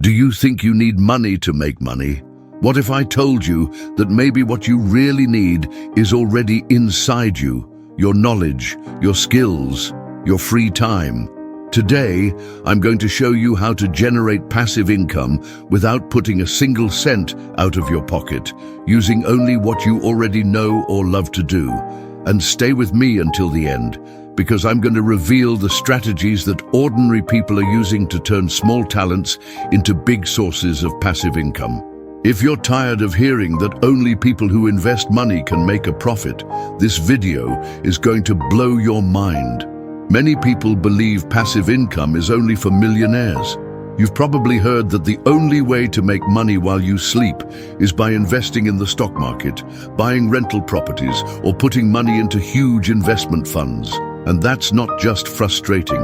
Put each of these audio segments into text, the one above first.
Do you think you need money to make money? What if I told you that maybe what you really need is already inside you? Your knowledge, your skills, your free time. Today, I'm going to show you how to generate passive income without putting a single cent out of your pocket, using only what you already know or love to do. And stay with me until the end, because I'm going to reveal the strategies that ordinary people are using to turn small talents into big sources of passive income. If you're tired of hearing that only people who invest money can make a profit, this video is going to blow your mind. Many people believe passive income is only for millionaires. You've probably heard that the only way to make money while you sleep is by investing in the stock market, buying rental properties, or putting money into huge investment funds. And that's not just frustrating,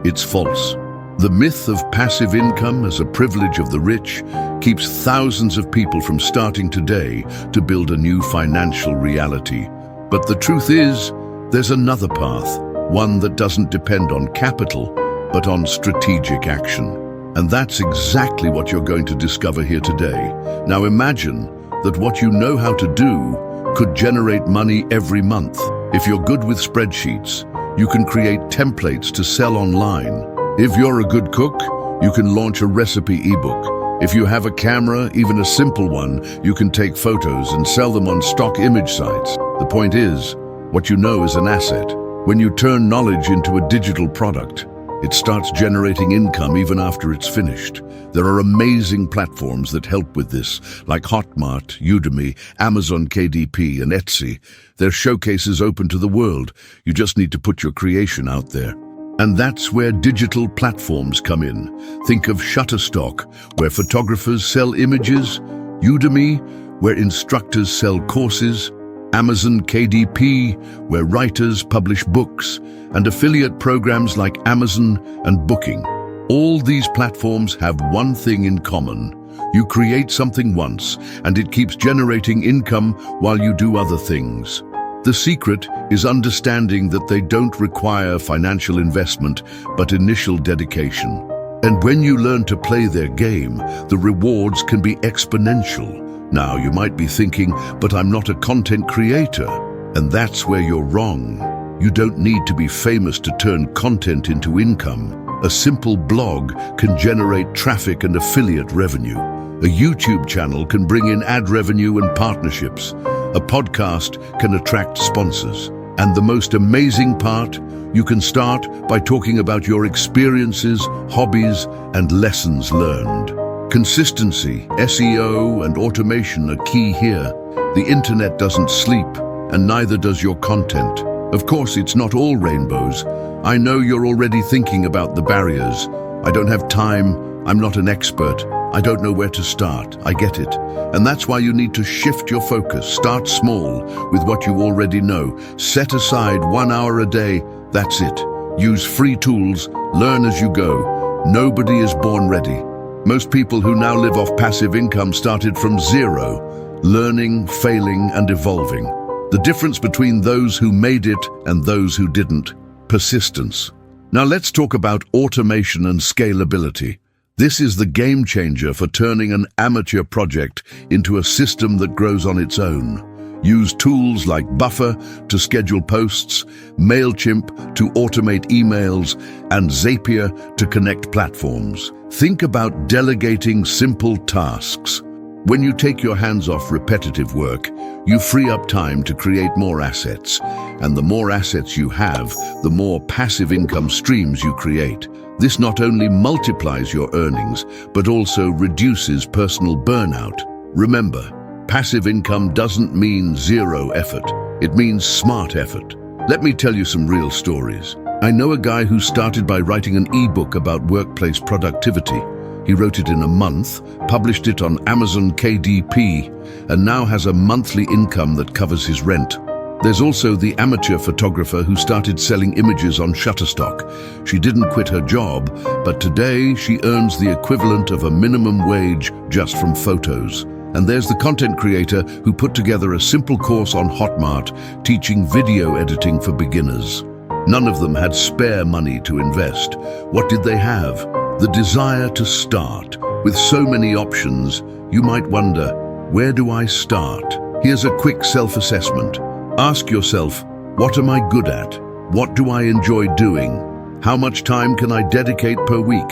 it's false. The myth of passive income as a privilege of the rich keeps thousands of people from starting today to build a new financial reality. But the truth is, there's another path, one that doesn't depend on capital, but on strategic action. And that's exactly what you're going to discover here today. Now imagine that what you know how to do could generate money every month. If you're good with spreadsheets, you can create templates to sell online. If you're a good cook, you can launch a recipe ebook. If you have a camera, even a simple one, you can take photos and sell them on stock image sites. The point is, what you know is an asset. When you turn knowledge into a digital product, it starts generating income even after it's finished. There are amazing platforms that help with this, like Hotmart, Udemy, Amazon KDP, and Etsy. Their showcases open to the world. You just need to put your creation out there. And that's where digital platforms come in. Think of Shutterstock, where photographers sell images, Udemy, where instructors sell courses, Amazon KDP, where writers publish books, and affiliate programs like Amazon and Booking. All these platforms have one thing in common. You create something once, and it keeps generating income while you do other things. The secret is understanding that they don't require financial investment, but initial dedication. And when you learn to play their game, the rewards can be exponential. Now, you might be thinking, but I'm not a content creator. And that's where you're wrong. You don't need to be famous to turn content into income. A simple blog can generate traffic and affiliate revenue. A YouTube channel can bring in ad revenue and partnerships. A podcast can attract sponsors. And the most amazing part, you can start by talking about your experiences, hobbies, and lessons learned. Consistency, SEO, and automation are key here. The internet doesn't sleep, and neither does your content. Of course, it's not all rainbows. I know you're already thinking about the barriers. I don't have time, I'm not an expert, I don't know where to start. I get it. And that's why you need to shift your focus. Start small with what you already know. Set aside 1 hour a day, that's it. Use free tools, learn as you go. Nobody is born ready. Most people who now live off passive income started from zero, learning, failing, and evolving. The difference between those who made it and those who didn't: persistence. Now let's talk about automation and scalability. This is the game changer for turning an amateur project into a system that grows on its own. Use tools like Buffer to schedule posts, MailChimp to automate emails, and Zapier to connect platforms. Think about delegating simple tasks. When you take your hands off repetitive work, you free up time to create more assets. And the more assets you have, the more passive income streams you create. This not only multiplies your earnings, but also reduces personal burnout. Remember, passive income doesn't mean zero effort. It means smart effort. Let me tell you some real stories. I know a guy who started by writing an ebook about workplace productivity. He wrote it in a month, published it on Amazon KDP, and now has a monthly income that covers his rent. There's also the amateur photographer who started selling images on Shutterstock. She didn't quit her job, but today she earns the equivalent of a minimum wage just from photos. And there's the content creator who put together a simple course on Hotmart teaching video editing for beginners. None of them had spare money to invest. What did they have? The desire to start, With so many options, you might wonder, where do I start? Here's a quick self-assessment. Ask yourself, what am I good at? What do I enjoy doing? How much time can I dedicate per week?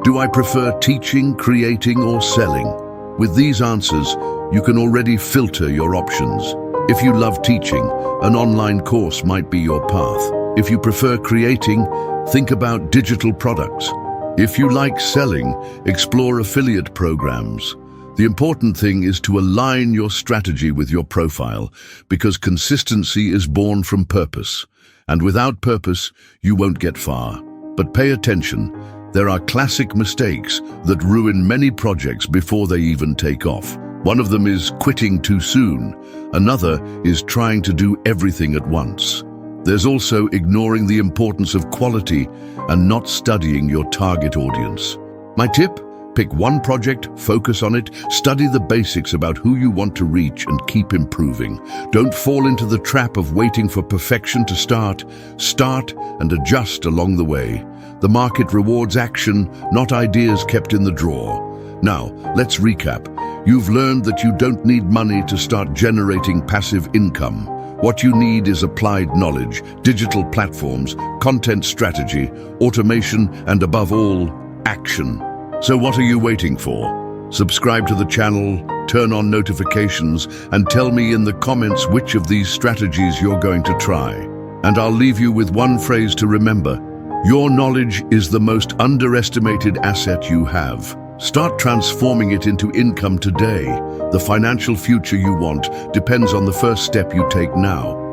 Do I prefer teaching, creating, or selling? With these answers, you can already filter your options. If you love teaching, an online course might be your path. If you prefer creating, think about digital products. If you like selling, explore affiliate programs. The important thing is to align your strategy with your profile, because consistency is born from purpose. And without purpose, you won't get far. But pay attention. There are classic mistakes that ruin many projects before they even take off. One of them is quitting too soon. Another is trying to do everything at once. There's also ignoring the importance of quality and not studying your target audience. My tip? Pick one project, focus on it, study the basics about who you want to reach, and keep improving. Don't fall into the trap of waiting for perfection to start. Start and adjust along the way. The market rewards action, not ideas kept in the drawer. Now, let's recap. You've learned that you don't need money to start generating passive income. What you need is applied knowledge, digital platforms, content strategy, automation, and above all, action. So what are you waiting for? Subscribe to the channel, turn on notifications, and tell me in the comments which of these strategies you're going to try. And I'll leave you with one phrase to remember. Your knowledge is the most underestimated asset you have. Start transforming it into income today. The financial future you want depends on the first step you take now.